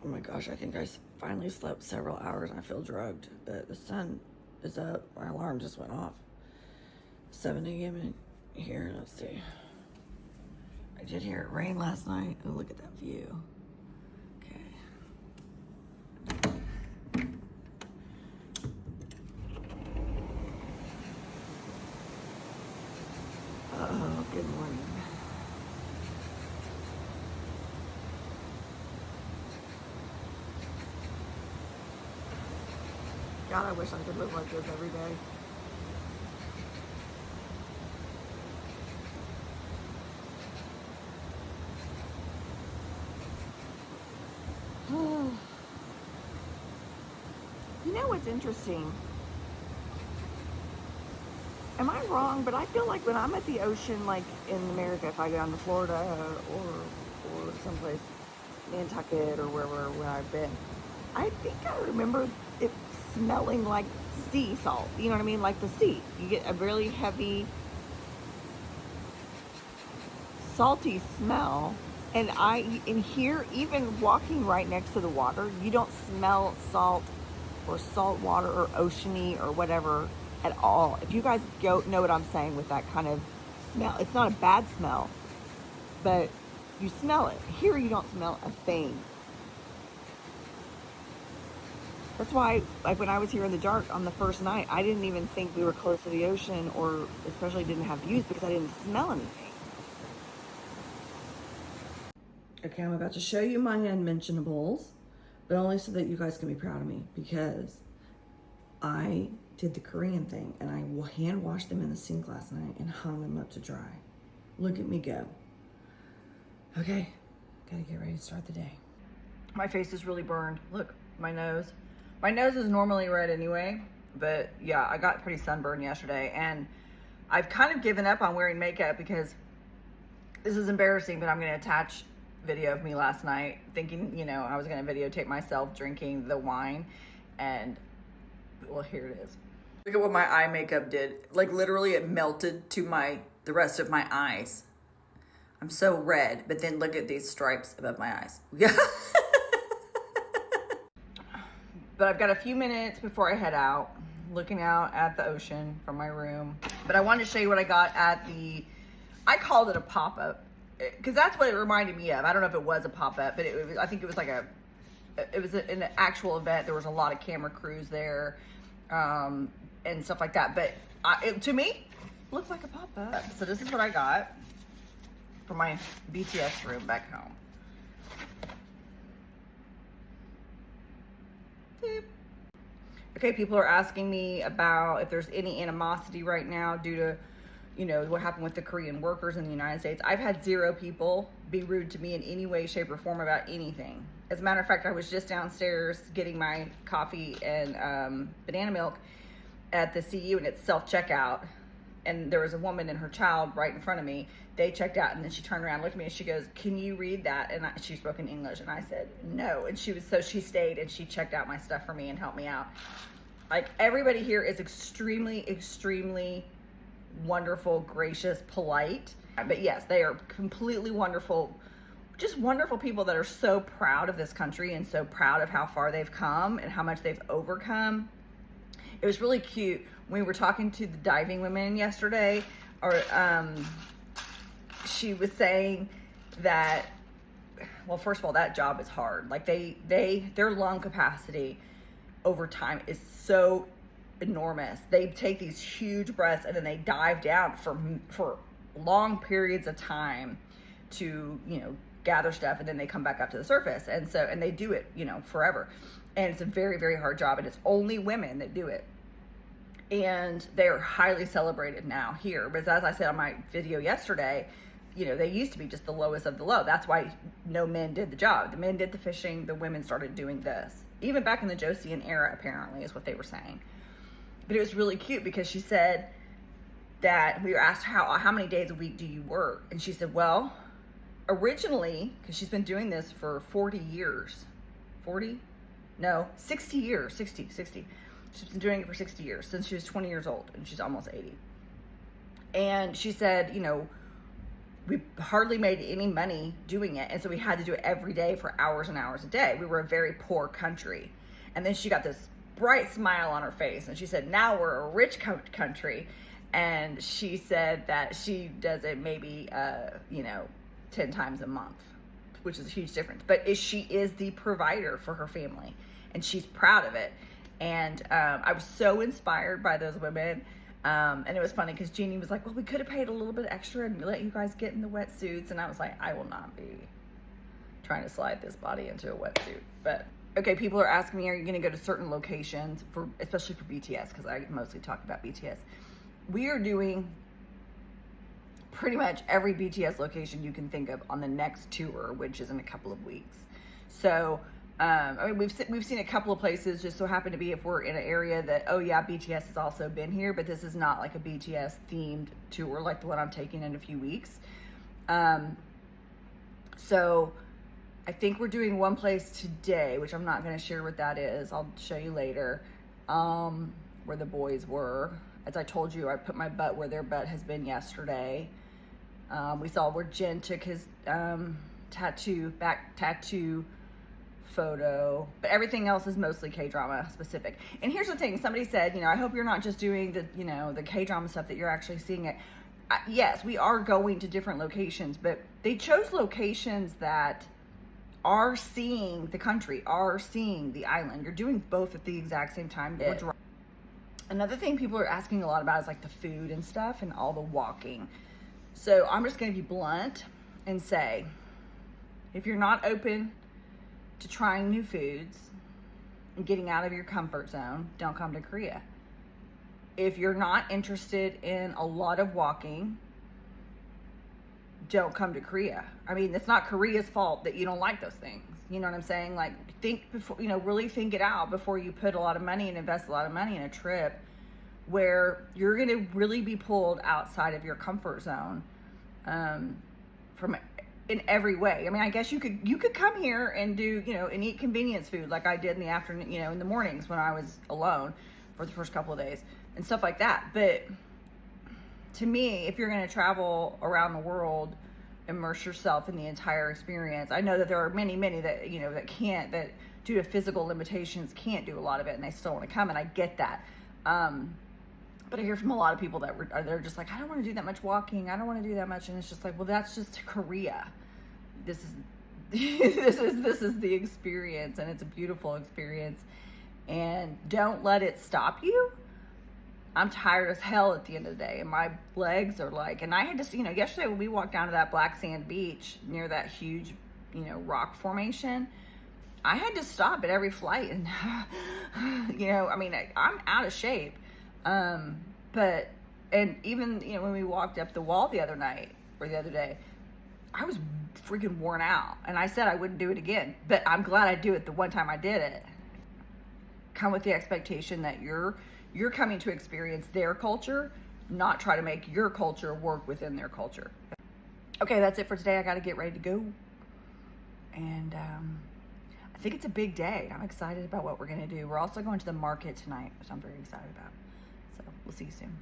Oh my gosh, I think I finally slept several hours and I feel drugged. But the sun is up. My alarm just went off. 7 a.m. in here. Let's see. I did hear it rain last night. Oh, look at that view. Okay. Oh, good morning. God, I wish I could live like this every day. You know what's interesting? Am I wrong? But I feel like when I'm at the ocean, like in America, if I go down to Florida or someplace, Nantucket or wherever where I've been, I think I remember it smelling like sea salt. You know what I mean? Like the sea. You get a really heavy, salty smell. And in here, even walking right next to the water, you don't smell salt or salt water or oceany or whatever at all. If you guys know what I'm saying with that kind of smell, it's not a bad smell, but you smell it. Here you don't smell a thing. That's why, like when I was here in the dark on the first night, I didn't even think we were close to the ocean or especially didn't have views because I didn't smell anything. Okay, I'm about to show you my unmentionables, but only so that you guys can be proud of me because I did the Korean thing and I hand washed them in the sink last night and hung them up to dry. Look at me go. Okay, gotta get ready to start the day. My face is really burned. Look, my nose. My nose is normally red anyway, but yeah, I got pretty sunburned yesterday and I've kind of given up on wearing makeup because this is embarrassing, but I'm gonna attach video of me last night thinking, I was gonna videotape myself drinking the wine and well, here it is. Look at what my eye makeup did. Like literally it melted to the rest of my eyes. I'm so red, but then look at these stripes above my eyes. Yeah. But I've got a few minutes before I head out, looking out at the ocean from my room. But I wanted to show you what I got at I called it a pop-up, because that's what it reminded me of. I don't know if it was a pop-up, but I think it was like an actual event. There was a lot of camera crews there and stuff like that. But to me, it looked like a pop-up. So this is what I got for my BTS room back home. Okay, people are asking me about if there's any animosity right now due to, what happened with the Korean workers in the United States. I've had 0 people be rude to me in any way, shape, or form about anything. As a matter of fact, I was just downstairs getting my coffee and banana milk at the CU, and it's self-checkout. And there was a woman and her child right in front of me. They checked out, and then she turned around, looked at me, and she goes, "Can you read that?" And she spoke in English, and I said, "No." And she stayed, and she checked out my stuff for me and helped me out. Like, everybody here is extremely, extremely wonderful, gracious, polite. But yes, they are completely wonderful, just wonderful people that are so proud of this country and so proud of how far they've come and how much they've overcome. It was really cute. We were talking to the diving women yesterday, she was saying that, well, first of all, that job is hard. Like their lung capacity over time is so enormous. They take these huge breaths and then they dive down for long periods of time to, gather stuff, and then they come back up to the surface. And they do it, forever. And it's a very, very hard job, and it's only women that do it. And they're highly celebrated now here. But as I said on my video yesterday, they used to be just the lowest of the low. That's why no men did the job. The men did the fishing, the women started doing this. Even back in the Josian era, apparently, is what they were saying. But it was really cute because she said that we were asked how many days a week do you work? And she said, well, originally, because she's been doing this for 40 years. 40? No, 60 years. 60. She's been doing it for 60 years, since she was 20 years old, and she's almost 80. And she said, we hardly made any money doing it. And so we had to do it every day for hours and hours a day. We were a very poor country. And then she got this bright smile on her face. And she said, now we're a rich country. And she said that she does it maybe, 10 times a month, which is a huge difference. But she is the provider for her family. And she's proud of it. And I was so inspired by those women. And it was funny because Jeannie was like, well, we could have paid a little bit extra and let you guys get in the wetsuits. And I was like, I will not be trying to slide this body into a wetsuit. But okay, people are asking me, are you going to go to certain locations, especially for BTS? Because I mostly talk about BTS. We are doing pretty much every BTS location you can think of on the next tour, which is in a couple of weeks. So we've seen a couple of places, just so happen to be if we're in an area that, oh yeah, BTS has also been here, but this is not like a BTS themed tour like the one I'm taking in a few weeks. So I think we're doing one place today, which I'm not going to share what that is. I'll show you later, where the boys were. As I told you, I put my butt where their butt has been yesterday. We saw where Jen took his tattoo photo, but everything else is mostly K-drama specific. And here's the thing, somebody said, I hope you're not just doing the K-drama stuff, that you're actually seeing it. Yes, we are going to different locations, but they chose locations that are seeing the country, are seeing the island. You're doing both at the exact same time. Another thing people are asking a lot about is like the food and stuff and all the walking. So I'm just going to be blunt and say, if you're not open to trying new foods and getting out of your comfort zone, don't come to Korea. If you're not interested in a lot of walking, don't come to Korea. I mean, it's not Korea's fault that you don't like those things. You know what I'm saying? Like, think before, really think it out before you put a lot of money and invest a lot of money in a trip where you're going to really be pulled outside of your comfort zone, in every way. I mean, I guess you could come here and do, and eat convenience food like I did in the afternoon, in the mornings when I was alone for the first couple of days and stuff like that. But to me, if you're going to travel around the world, immerse yourself in the entire experience. I know that there are many that, that due to physical limitations can't do a lot of it, and they still want to come, and I get that. But I hear from a lot of people that they're just like, I don't want to do that much walking. I don't want to do that much. And it's just like, well, that's just Korea. This is, this is the experience, and it's a beautiful experience, and don't let it stop you. I'm tired as hell at the end of the day, and my legs are like, and I had to, yesterday when we walked down to that black sand beach near that huge, rock formation, I had to stop at every flight, and, I'm out of shape. But even, when we walked up the wall the other day, I was freaking worn out, and I said I wouldn't do it again, but I'm glad I do it the one time I did it. Come with the expectation that you're coming to experience their culture, not try to make your culture work within their culture. Okay, that's it for today. I got to get ready to go. And I think it's a big day. I'm excited about what we're going to do. We're also going to the market tonight, which I'm very excited about. So we'll see you soon.